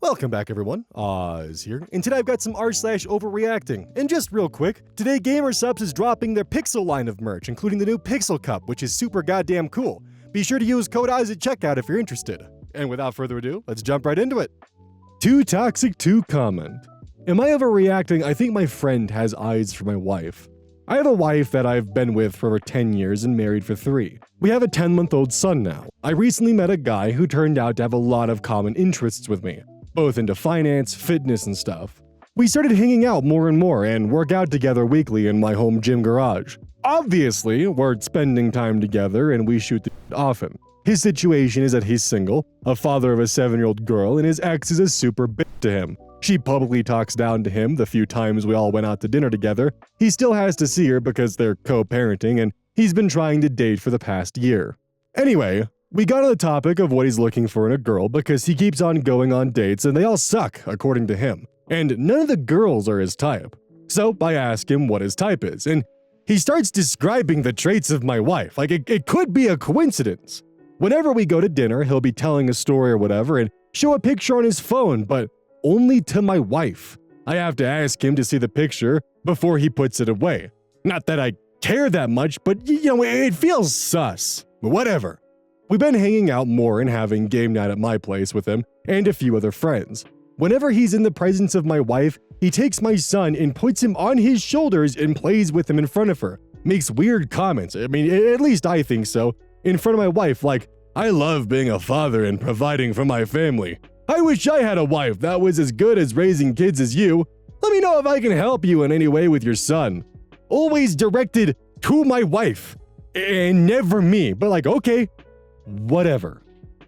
Welcome back everyone, Oz here, and today I've got some r/overreacting. And just real quick, today GamerSupps is dropping their Pixel line of merch, including the new Pixel Cup, which is super goddamn cool. Be sure to use code Oz at checkout if you're interested. And without further ado, let's jump right into it. Too Toxic to comment. Am I overreacting? I think my friend has eyes for my wife. I have a wife that I've been with for over 10 years and married for 3. We have a 10-month-old son now. I recently met a guy who turned out to have a lot of common interests with me, both into finance, fitness, and stuff. We started hanging out more and more and work out together weekly in my home gym garage. Obviously, we're spending time together and we shoot the shit often. His situation is that he's single, a father of a 7-year-old girl, and his ex is a super bitch to him. She publicly talks down to him the few times we all went out to dinner together. He still has to see her because they're co-parenting, and he's been trying to date for the past year. Anyway, we got on the topic of what he's looking for in a girl because he keeps on going on dates and they all suck, according to him. And none of the girls are his type. So I ask him what his type is, and he starts describing the traits of my wife, like it could be a coincidence. Whenever we go to dinner, he'll be telling a story or whatever and show a picture on his phone, but only to my wife. I have to ask him to see the picture before he puts it away. Not that I care that much, but it feels sus. Whatever. We've been hanging out more and having game night at my place with him and a few other friends. Whenever he's in the presence of my wife, he takes my son and puts him on his shoulders and plays with him in front of her. Makes weird comments, at least I think so, in front of my wife, like, "I love being a father and providing for my family. I wish I had a wife that was as good as raising kids as you. Let me know if I can help you in any way with your son." Always directed to my wife. And never me, but like, okay, whatever.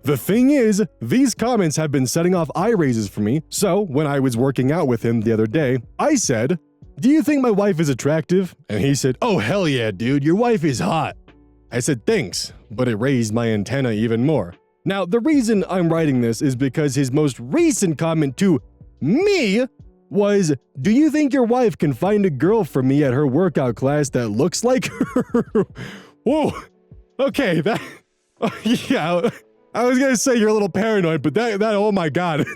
The thing is, these comments have been setting off eye raises for me, so when I was working out with him the other day, I said, "Do you think my wife is attractive?" And he said, "Oh hell yeah, dude, your wife is hot." I said thanks, but it raised my antenna even more. Now, the reason I'm writing this is because his most recent comment to me was, "Do you think your wife can find a girl for me at her workout class that looks like her?" Whoa, okay, yeah, I was gonna say you're a little paranoid, but that oh my god.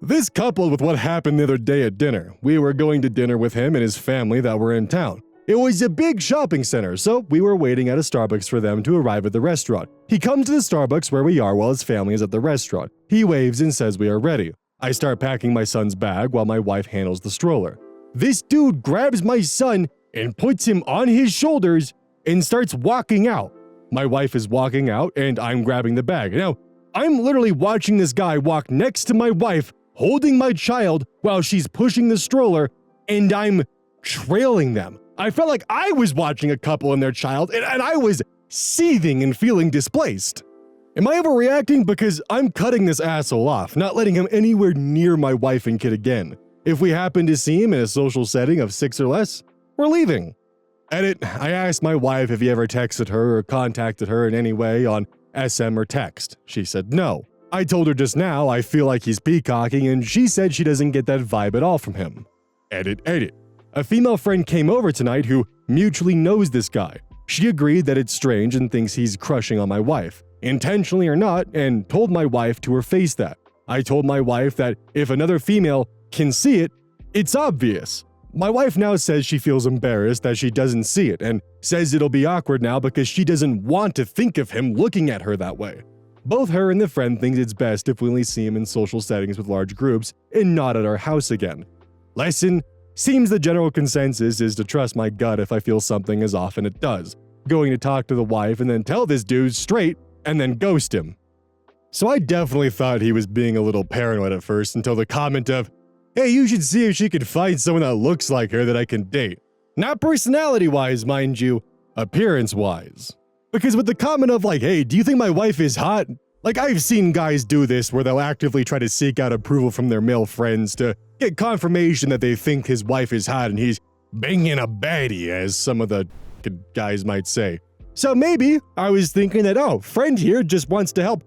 This coupled with what happened the other day at dinner. We were going to dinner with him and his family that were in town. It was a big shopping center, so we were waiting at a Starbucks for them to arrive at the restaurant. He comes to the Starbucks where we are while his family is at the restaurant. He waves and says we are ready. I start packing my son's bag while my wife handles the stroller. This dude grabs my son and puts him on his shoulders and starts walking out. My wife is walking out and I'm grabbing the bag. Now, I'm literally watching this guy walk next to my wife, holding my child while she's pushing the stroller, and I'm trailing them. I felt like I was watching a couple and their child, and I was seething and feeling displaced. Am I overreacting? Because I'm cutting this asshole off, not letting him anywhere near my wife and kid again. If we happen to see him in a social setting of 6 or less, we're leaving. Edit, I asked my wife if he ever texted her or contacted her in any way on SM or text. She said no. I told her just now I feel like he's peacocking, and she said she doesn't get that vibe at all from him. Edit. A female friend came over tonight who mutually knows this guy. She agreed that it's strange and thinks he's crushing on my wife, intentionally or not, and told my wife to her face that. I told my wife that if another female can see it, it's obvious. My wife now says she feels embarrassed that she doesn't see it and says it'll be awkward now because she doesn't want to think of him looking at her that way. Both her and the friend think it's best if we only see him in social settings with large groups and not at our house again. Lesson: seems the general consensus is to trust my gut if I feel something is off, and it does. Going to talk to the wife and then tell this dude straight and then ghost him. So I definitely thought he was being a little paranoid at first until the comment of, "Hey, you should see if she could find someone that looks like her that I can date." Not personality-wise, mind you, appearance-wise. Because with the comment of like, "Hey, do you think my wife is hot?" Like, I've seen guys do this where they'll actively try to seek out approval from their male friends to get confirmation that they think his wife is hot and he's banging a baddie, as some of the guys might say. So maybe I was thinking that, oh, friend here just wants to help,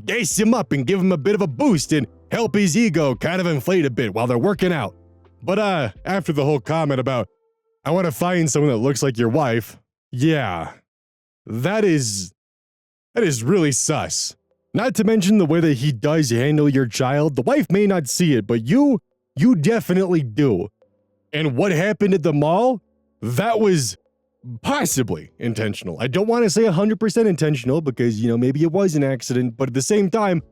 gas him up and give him a bit of a boost and help his ego kind of inflate a bit while they're working out. But after the whole comment about, "I want to find someone that looks like your wife," yeah, that is really sus. Not to mention the way that he does handle your child. The wife may not see it, but you definitely do. And what happened at the mall? That was possibly intentional. I don't want to say 100% intentional because, maybe it was an accident, but at the same time,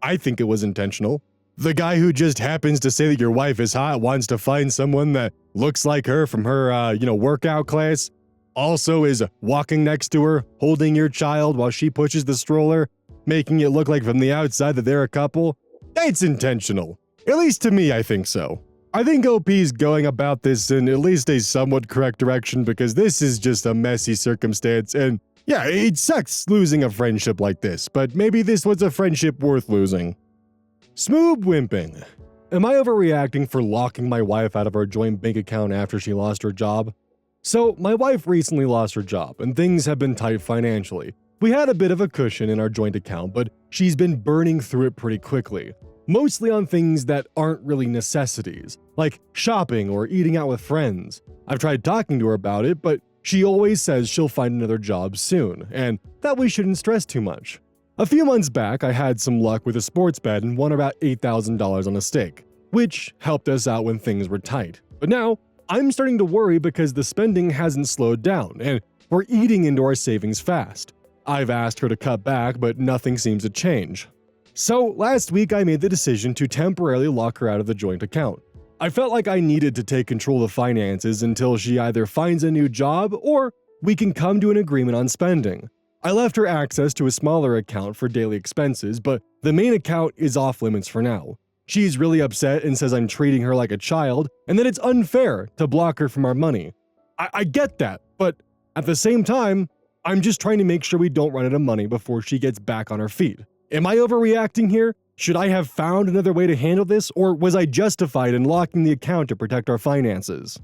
I think it was intentional. The guy who just happens to say that your wife is hot wants to find someone that looks like her from her, workout class, also is walking next to her, holding your child while she pushes the stroller, making it look like from the outside that they're a couple. That's intentional. At least to me, I think so. I think OP's going about this in at least a somewhat correct direction because this is just a messy circumstance and yeah, it sucks losing a friendship like this, but maybe this was a friendship worth losing. Smoob wimping. Am I overreacting for locking my wife out of our joint bank account after she lost her job? So, my wife recently lost her job and things have been tight financially. We had a bit of a cushion in our joint account, but she's been burning through it pretty quickly. Mostly on things that aren't really necessities, like shopping or eating out with friends. I've tried talking to her about it, but she always says she'll find another job soon, and that we shouldn't stress too much. A few months back, I had some luck with a sports bet and won about $8,000 on a stake, which helped us out when things were tight. But now, I'm starting to worry because the spending hasn't slowed down, and we're eating into our savings fast. I've asked her to cut back, but nothing seems to change. So last week I made the decision to temporarily lock her out of the joint account. I felt like I needed to take control of finances until she either finds a new job or we can come to an agreement on spending. I left her access to a smaller account for daily expenses, but the main account is off limits for now. She's really upset and says I'm treating her like a child and that it's unfair to block her from our money. I get that, but at the same time, I'm just trying to make sure we don't run out of money before she gets back on her feet. Am I overreacting here? Should I have found another way to handle this, or was I justified in locking the account to protect our finances?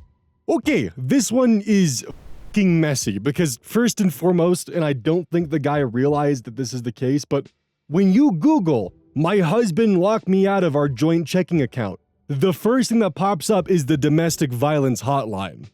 Okay, this one is f***ing messy, because first and foremost, and I don't think the guy realized that this is the case, but when you Google, "my husband locked me out of our joint checking account," the first thing that pops up is the domestic violence hotline.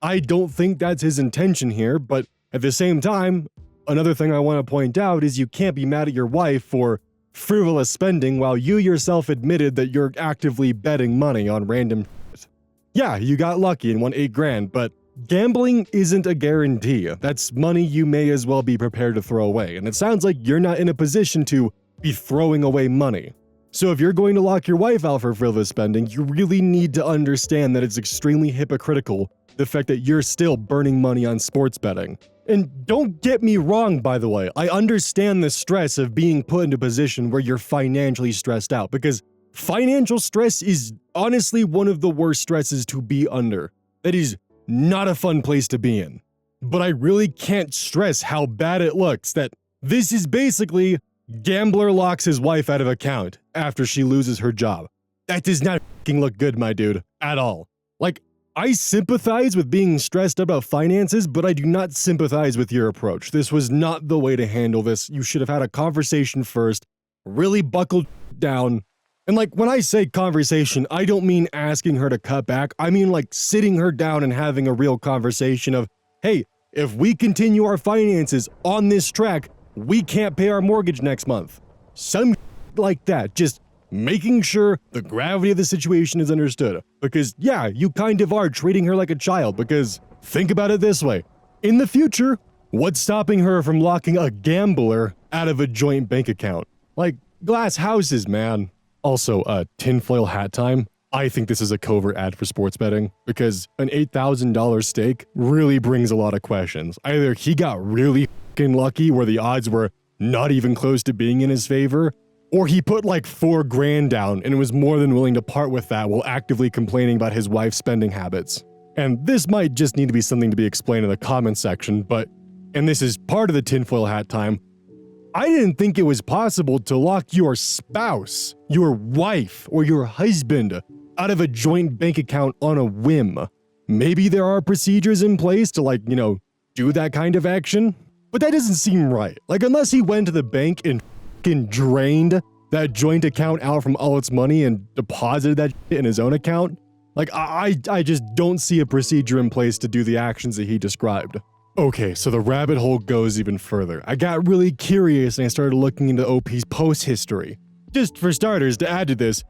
I don't think that's his intention here, but at the same time, another thing I want to point out is you can't be mad at your wife for frivolous spending while you yourself admitted that you're actively betting money on random shit. Yeah, you got lucky and won $8,000, but gambling isn't a guarantee. That's money you may as well be prepared to throw away, and it sounds like you're not in a position to be throwing away money. So if you're going to lock your wife out for frivolous spending, you really need to understand that it's extremely hypocritical, the fact that you're still burning money on sports betting. And don't get me wrong, by the way, I understand the stress of being put into a position where you're financially stressed out, because financial stress is honestly one of the worst stresses to be under. That is not a fun place to be in. But I really can't stress how bad it looks that this is basically gambler locks his wife out of account after she loses her job. That does not f***ing look good, my dude, at all. Like, I sympathize with being stressed about finances, but I do not sympathize with your approach. This was not the way to handle this. You should have had a conversation first, really buckled down. And like, when I say conversation, I don't mean asking her to cut back. I mean like sitting her down and having a real conversation of, hey, if we continue our finances on this track, we can't pay our mortgage next month. Some like that, just making sure the gravity of the situation is understood. Because yeah, you kind of are treating her like a child, because think about it this way. In the future, what's stopping her from locking a gambler out of a joint bank account? Like glass houses, man. Also, tinfoil hat time. I think this is a covert ad for sports betting, because an $8,000 stake really brings a lot of questions. Either he got really f***ing lucky where the odds were not even close to being in his favor, or he put like $4,000 down and was more than willing to part with that while actively complaining about his wife's spending habits. And this might just need to be something to be explained in the comments section, but, and this is part of the tinfoil hat time, I didn't think it was possible to lock your spouse, your wife, or your husband out of a joint bank account on a whim. Maybe there are procedures in place to like, do that kind of action, but that doesn't seem right. Like, unless he went to the bank and drained that joint account out from all its money and deposited that in his own account, like, I just don't see a procedure in place to do the actions that he described. Okay, so the rabbit hole goes even further. I got really curious and I started looking into OP's post history. Just for starters, to add to this,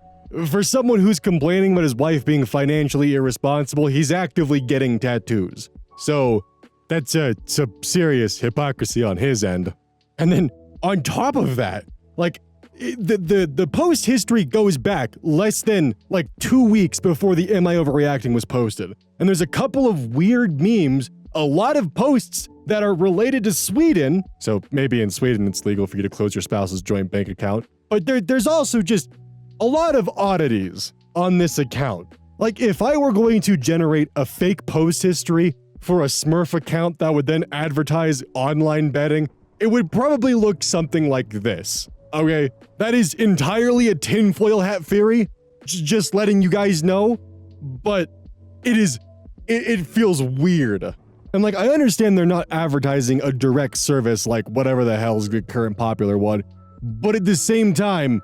for someone who's complaining about his wife being financially irresponsible, he's actively getting tattoos. So that's some serious hypocrisy on his end. And then on top of that, like, the post history goes back less than like 2 weeks before the Am I Overreacting was posted. And there's a couple of weird memes, a lot of posts that are related to Sweden. So maybe in Sweden it's legal for you to close your spouse's joint bank account. But there's also just a lot of oddities on this account. Like, if I were going to generate a fake post history for a Smurf account that would then advertise online betting, it would probably look something like this. Okay, that is entirely a tinfoil hat theory, just letting you guys know, but it feels weird. And like, I understand they're not advertising a direct service like whatever the hell's the current popular one, but at the same time,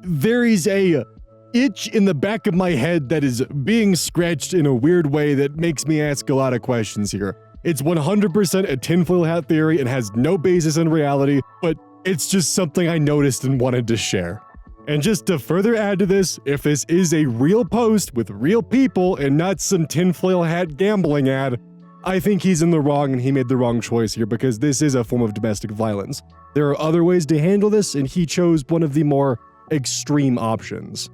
there is a itch in the back of my head that is being scratched in a weird way that makes me ask a lot of questions here. It's 100% a tinfoil hat theory and has no basis in reality, but it's just something I noticed and wanted to share. And just to further add to this, if this is a real post with real people and not some tinfoil hat gambling ad, I think he's in the wrong and he made the wrong choice here because this is a form of domestic violence. There are other ways to handle this and he chose one of the more extreme options.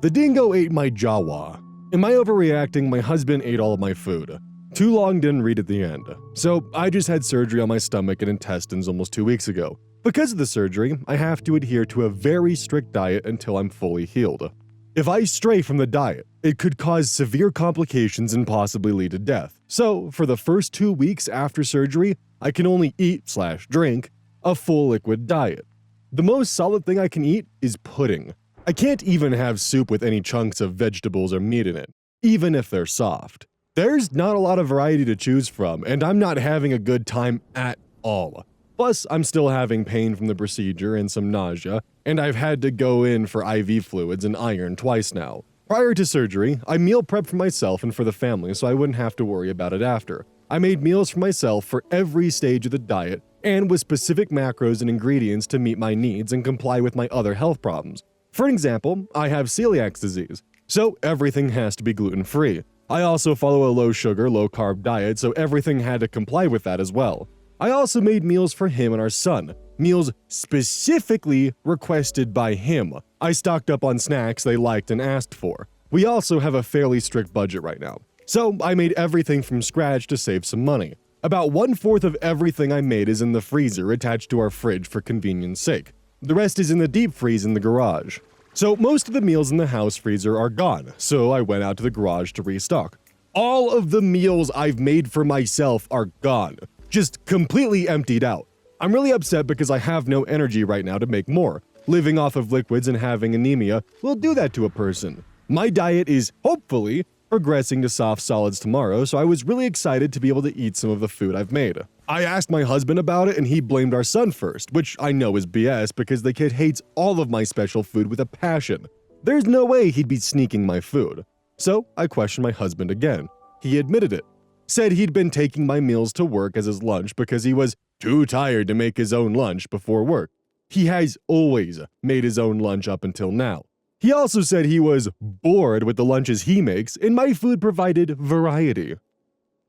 The dingo ate my jawa. Am I overreacting? My husband ate all of my food. Too long didn't read at the end. So I just had surgery on my stomach and intestines almost 2 weeks ago. Because of the surgery, I have to adhere to a very strict diet until I'm fully healed. If I stray from the diet, it could cause severe complications and possibly lead to death. So for the first 2 weeks after surgery, I can only eat/drink a full liquid diet. The most solid thing I can eat is pudding. I can't even have soup with any chunks of vegetables or meat in it, even if they're soft. There's not a lot of variety to choose from, and I'm not having a good time at all. Plus, I'm still having pain from the procedure and some nausea, and I've had to go in for IV fluids and iron twice now. Prior to surgery, I meal prepped for myself and for the family so I wouldn't have to worry about it after. I made meals for myself for every stage of the diet and with specific macros and ingredients to meet my needs and comply with my other health problems. For example, I have celiac disease, so everything has to be gluten-free. I also follow a low-sugar, low-carb diet, so everything had to comply with that as well. I also made meals for him and our son, meals specifically requested by him. I stocked up on snacks they liked and asked for. We also have a fairly strict budget right now, so I made everything from scratch to save some money. About 1/4 of everything I made is in the freezer attached to our fridge for convenience sake. The rest is in the deep freeze in the garage. So most of the meals in the house freezer are gone, so I went out to the garage to restock. All of the meals I've made for myself are gone, just completely emptied out. I'm really upset because I have no energy right now to make more. Living off of liquids and having anemia will do that to a person. My diet is, hopefully, progressing to soft solids tomorrow, so I was really excited to be able to eat some of the food I've made. I asked my husband about it and he blamed our son first, which I know is BS because the kid hates all of my special food with a passion. There's no way he'd be sneaking my food. So I questioned my husband again. He admitted it. Said he'd been taking my meals to work as his lunch because he was too tired to make his own lunch before work. He has always made his own lunch up until now. He also said he was bored with the lunches he makes and my food provided variety.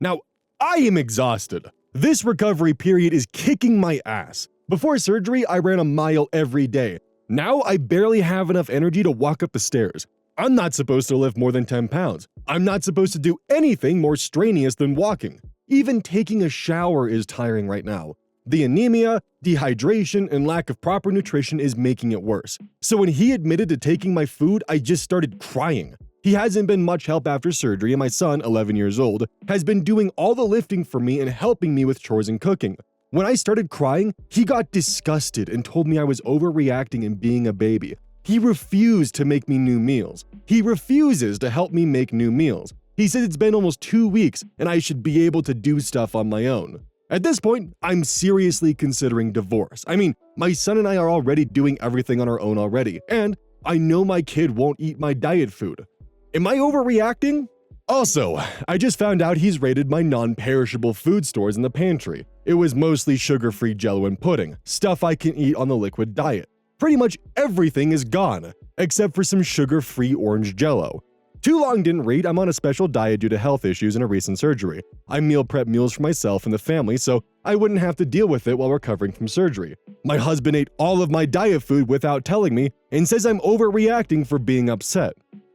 Now, I am exhausted. This recovery period is kicking my ass. Before surgery, I ran a mile every day. Now I barely have enough energy to walk up the stairs. I'm not supposed to lift more than 10 pounds. I'm not supposed to do anything more strenuous than walking. Even taking a shower is tiring right now. The anemia, dehydration, and lack of proper nutrition is making it worse. So when he admitted to taking my food, I just started crying. He hasn't been much help after surgery, and my son, 11 years old, has been doing all the lifting for me and helping me with chores and cooking. When I started crying, he got disgusted and told me I was overreacting and being a baby. He refused to make me new meals. He refuses to help me make new meals. He said it's been almost 2 weeks and I should be able to do stuff on my own. At this point, I'm seriously considering divorce. I mean, my son and I are already doing everything on our own already, and I know my kid won't eat my diet food. Am I overreacting? Also, I just found out he's raided my non-perishable food stores in the pantry. It was mostly sugar-free Jell-O and pudding, stuff I can eat on the liquid diet. Pretty much everything is gone, except for some sugar-free orange Jell-O. Too long didn't read, I'm on a special diet due to health issues and a recent surgery. I meal prep meals for myself and the family so I wouldn't have to deal with it while recovering from surgery. My husband ate all of my diet food without telling me and says I'm overreacting for being upset.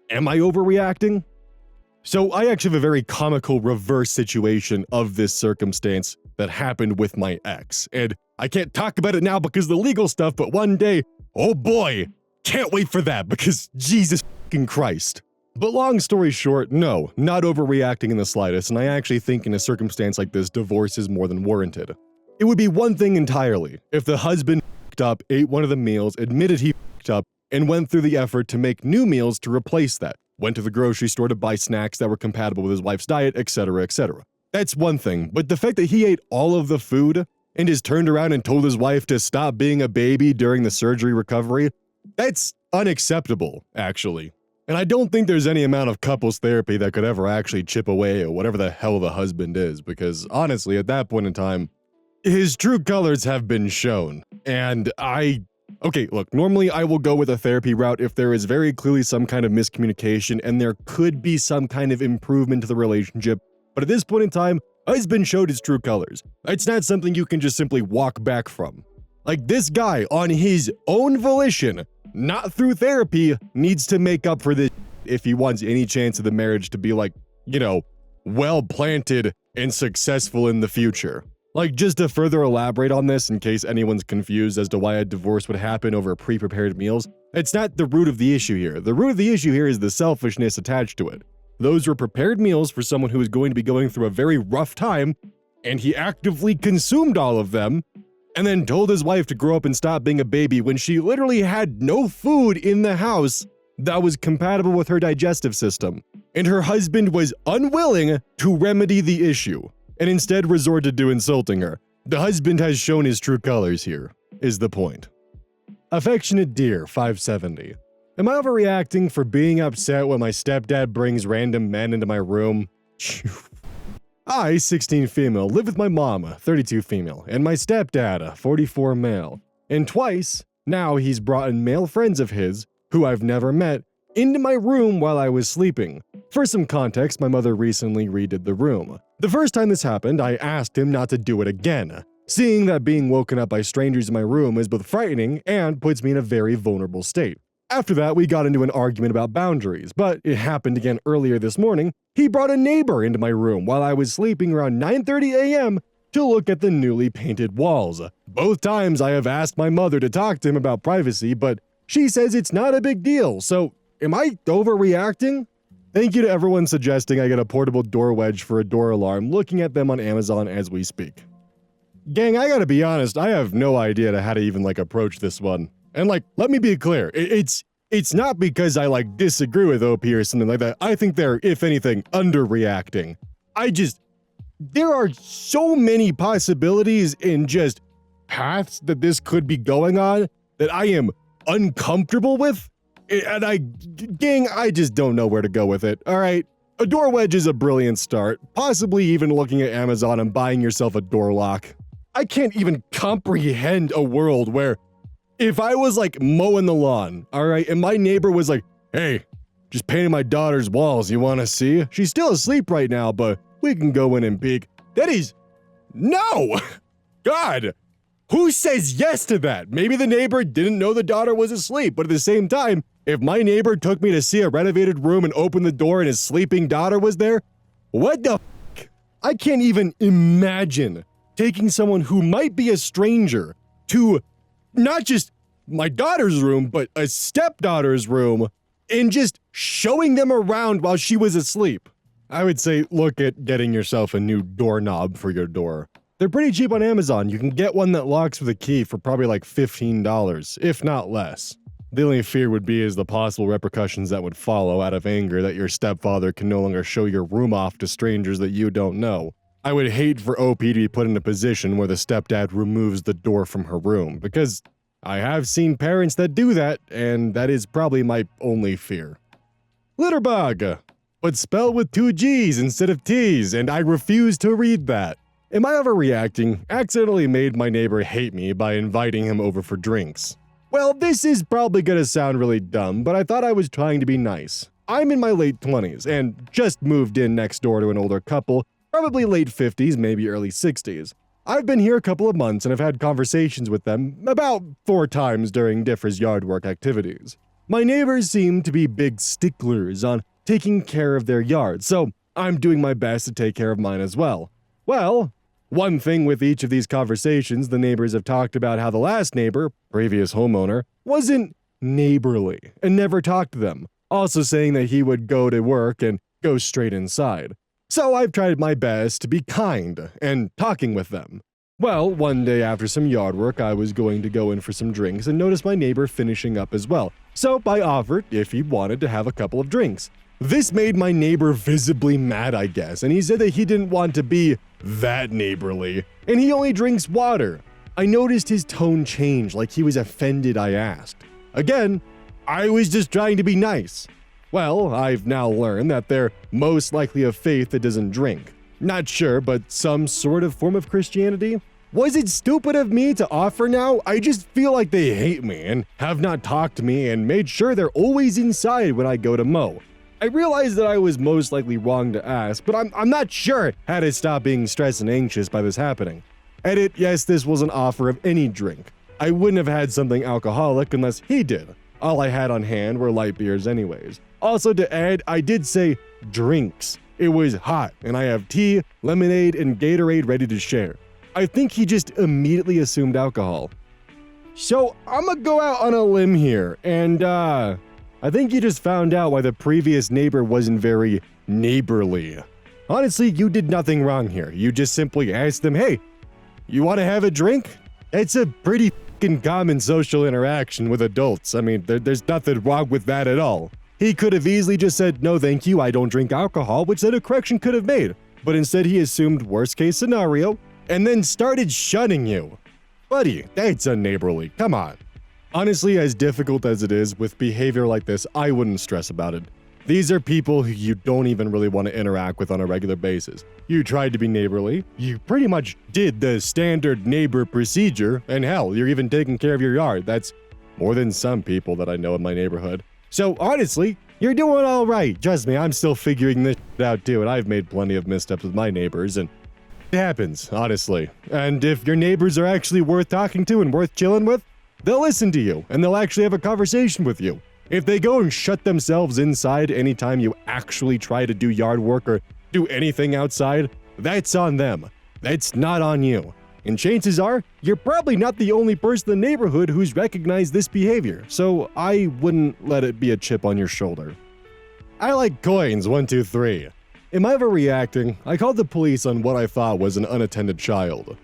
Am I overreacting? So I actually have a very comical reverse situation of this circumstance that happened with my ex. And I can't talk about it now because of the legal stuff, but one day, oh boy, can't wait for that because Jesus fucking Christ. But long story short, no, not overreacting in the slightest, and I actually think in a circumstance like this, divorce is more than warranted. It would be one thing entirely if the husband fucked up, ate one of the meals, admitted he fucked up, and went through the effort to make new meals to replace that. Went to the grocery store to buy snacks that were compatible with his wife's diet, etc., etc. That's one thing, but the fact that he ate all of the food and just turned around and told his wife to stop being a baby during the surgery recovery, that's unacceptable, actually. And I don't think there's any amount of couples therapy that could ever actually chip away at whatever the hell the husband is, because honestly, at that point in time, his true colors have been shown. And okay, look, normally I will go with a therapy route if there is very clearly some kind of miscommunication and there could be some kind of improvement to the relationship. But at this point in time, husband showed his true colors. It's not something you can just simply walk back from. Like, this guy, on his own volition, not through therapy, needs to make up for this if he wants any chance of the marriage to be, like, you know, well-planted and successful in the future. Like, just to further elaborate on this, in case anyone's confused as to why a divorce would happen over pre-prepared meals, it's not the root of the issue here. The root of the issue here is the selfishness attached to it. Those were prepared meals for someone who was going to be going through a very rough time, and he actively consumed all of them, and then told his wife to grow up and stop being a baby when she literally had no food in the house that was compatible with her digestive system. And her husband was unwilling to remedy the issue, and instead resorted to insulting her. The husband has shown his true colors here, is the point. Affectionate Dear 570. Am I overreacting for being upset when my stepdad brings random men into my room? I, 16 female, live with my mom, 32 female, and my stepdad, 44 male. And twice, now he's brought in male friends of his, who I've never met, into my room while I was sleeping. For some context, my mother recently redid the room. The first time this happened, I asked him not to do it again, seeing that being woken up by strangers in my room is both frightening and puts me in a very vulnerable state. After that, we got into an argument about boundaries, but it happened again earlier this morning. He brought a neighbor into my room while I was sleeping around 9:30 a.m. to look at the newly painted walls. Both times I have asked my mother to talk to him about privacy, but she says it's not a big deal, so am I overreacting? Thank you to everyone suggesting I get a portable door wedge for a door alarm, looking at them on Amazon as we speak. Gang, I gotta be honest, I have no idea how to even approach this one. And let me be clear, it's not because I disagree with OP or something like that. I think they're, if anything, underreacting. There are so many possibilities and just paths that this could be going on that I am uncomfortable with. And gang, I just don't know where to go with it. All right, a door wedge is a brilliant start. Possibly even looking at Amazon and buying yourself a door lock. I can't even comprehend a world where if I was mowing the lawn, all right, and my neighbor was like, hey, just painted my daughter's walls, you want to see? She's still asleep right now, but we can go in and peek. That is, no! God, who says yes to that? Maybe the neighbor didn't know the daughter was asleep, but at the same time, if my neighbor took me to see a renovated room and opened the door and his sleeping daughter was there, what the f***? I can't even imagine taking someone who might be a stranger to not just my daughter's room, but a stepdaughter's room, and just showing them around while she was asleep. I would say look at getting yourself a new doorknob for your door. They're pretty cheap on Amazon. You can get one that locks with a key for probably $15, if not less. The only fear would be is the possible repercussions that would follow out of anger that your stepfather can no longer show your room off to strangers that you don't know. I would hate for OP to be put in a position where the stepdad removes the door from her room, because I have seen parents that do that, and that is probably my only fear. Litterbug! but spelled with 2 G's instead of T's, and I refuse to read that. Am I overreacting? Accidentally made my neighbor hate me by inviting him over for drinks. Well, this is probably gonna sound really dumb, but I thought I was trying to be nice. I'm in my late 20s and just moved in next door to an older couple, probably late 50s, maybe early 60s. I've been here a couple of months and have had conversations with them about 4 times during different yard work activities. My neighbors seem to be big sticklers on taking care of their yard, so I'm doing my best to take care of mine as well. Well, one thing with each of these conversations, the neighbors have talked about how the last neighbor, previous homeowner, wasn't neighborly and never talked to them, also saying that he would go to work and go straight inside. So I've tried my best to be kind and talking with them. Well, one day after some yard work, I was going to go in for some drinks and noticed my neighbor finishing up as well, so I offered if he wanted to have a couple of drinks. This made my neighbor visibly mad, I guess, and he said that he didn't want to be that neighborly, and he only drinks water. I noticed his tone change, like he was offended I asked. Again, I was just trying to be nice. Well, I've now learned that they're most likely of faith that doesn't drink. Not sure, but some sort of form of Christianity? Was it stupid of me to offer now? I just feel like they hate me and have not talked to me and made sure they're always inside when I go to mow. I realized that I was most likely wrong to ask, but I'm not sure how to stop being stressed and anxious by this happening. Edit, yes, this was an offer of any drink. I wouldn't have had something alcoholic unless he did. All I had on hand were light beers anyways. Also to add, I did say drinks. It was hot, and I have tea, lemonade, and Gatorade ready to share. I think he just immediately assumed alcohol. So I'm gonna go out on a limb here, and I think you just found out why the previous neighbor wasn't very neighborly. Honestly, you did nothing wrong here. You just simply asked them, hey, you want to have a drink? It's a pretty fucking common social interaction with adults. I mean, there's nothing wrong with that at all. He could have easily just said, no thank you, I don't drink alcohol, which then a correction could have made. But instead he assumed worst case scenario and then started shunning you. Buddy, that's unneighborly, come on. Honestly, as difficult as it is with behavior like this, I wouldn't stress about it. These are people who you don't even really want to interact with on a regular basis. You tried to be neighborly, you pretty much did the standard neighbor procedure, and hell, you're even taking care of your yard. That's more than some people that I know in my neighborhood. So honestly, you're doing all right. Trust me, I'm still figuring this out too, and I've made plenty of missteps with my neighbors, and it happens, honestly. And if your neighbors are actually worth talking to and worth chilling with, they'll listen to you, and they'll actually have a conversation with you. If they go and shut themselves inside anytime you actually try to do yard work or do anything outside, that's on them. That's not on you. And chances are, you're probably not the only person in the neighborhood who's recognized this behavior, so I wouldn't let it be a chip on your shoulder. I like coins, 1, 2, 3. Am I overreacting? I called the police on what I thought was an unattended child.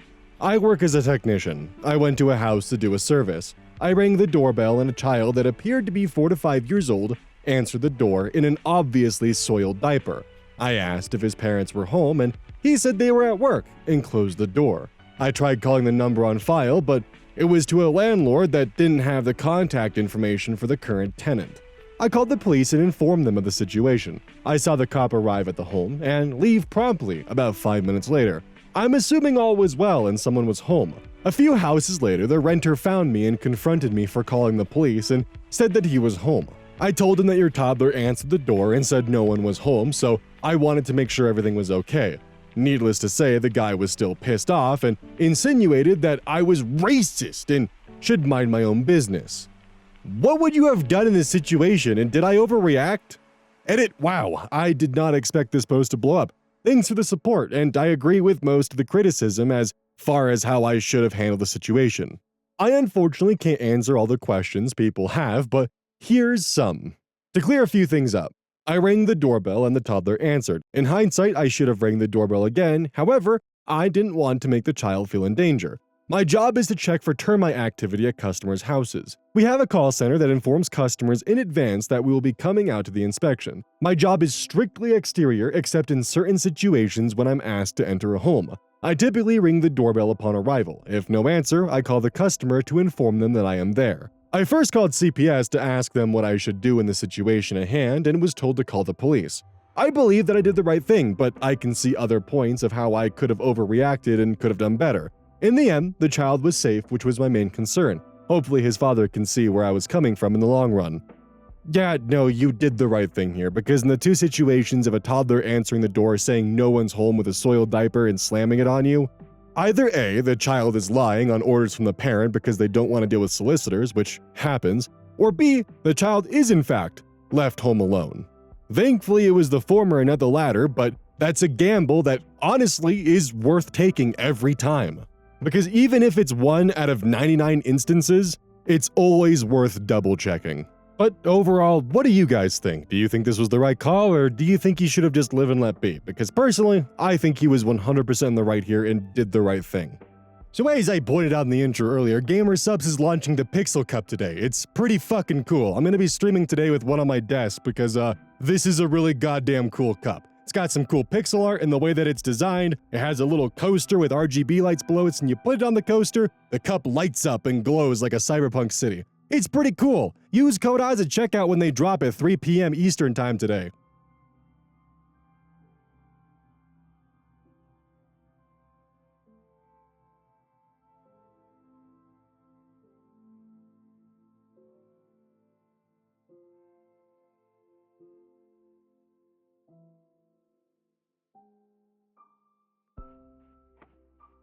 I work as a technician. I went to a house to do a service. I rang the doorbell and a child that appeared to be 4 to 5 years old answered the door in an obviously soiled diaper. I asked if his parents were home and he said they were at work and closed the door. I tried calling the number on file, but it was to a landlord that didn't have the contact information for the current tenant. I called the police and informed them of the situation. I saw the cop arrive at the home and leave promptly about 5 minutes later. I'm assuming all was well and someone was home. A few houses later, the renter found me and confronted me for calling the police and said that he was home. I told him that your toddler answered the door and said no one was home, so I wanted to make sure everything was okay. Needless to say, the guy was still pissed off and insinuated that I was racist and should mind my own business. What would you have done in this situation, and did I overreact? Edit, wow, I did not expect this post to blow up. Thanks for the support, and I agree with most of the criticism as far as how I should have handled the situation. I unfortunately can't answer all the questions people have, but here's some. To clear a few things up, I rang the doorbell and the toddler answered. In hindsight, I should have rang the doorbell again, however, I didn't want to make the child feel in danger. My job is to check for termite activity at customers' houses. We have a call center that informs customers in advance that we will be coming out to the inspection. My job is strictly exterior except in certain situations when I'm asked to enter a home. I typically ring the doorbell upon arrival. If no answer, I call the customer to inform them that I am there. I first called CPS to ask them what I should do in the situation at hand and was told to call the police. I believe that I did the right thing, but I can see other points of how I could have overreacted and could have done better. In the end, the child was safe, which was my main concern. Hopefully his father can see where I was coming from in the long run. Yeah, no, you did the right thing here, because in the two situations of a toddler answering the door saying no one's home with a soiled diaper and slamming it on you, either A, the child is lying on orders from the parent because they don't want to deal with solicitors, which happens, or B, the child is in fact left home alone. Thankfully it was the former and not the latter, but that's a gamble that honestly is worth taking every time. Because even if it's 1 out of 99 instances, it's always worth double checking. But overall, what do you guys think? Do you think this was the right call, or do you think he should have just live and let be? Because personally, I think he was 100% in the right here and did the right thing. So as I pointed out in the intro earlier, GamerSupps is launching the Pixel Cup today. It's pretty fucking cool. I'm gonna be streaming today with one on my desk because this is a really goddamn cool cup. It's got some cool pixel art in the way that it's designed. It has a little coaster with RGB lights below it, and you put it on the coaster, the cup lights up and glows like a cyberpunk city. It's pretty cool. Use code KEYZ at checkout when they drop at 3 p.m. Eastern time today.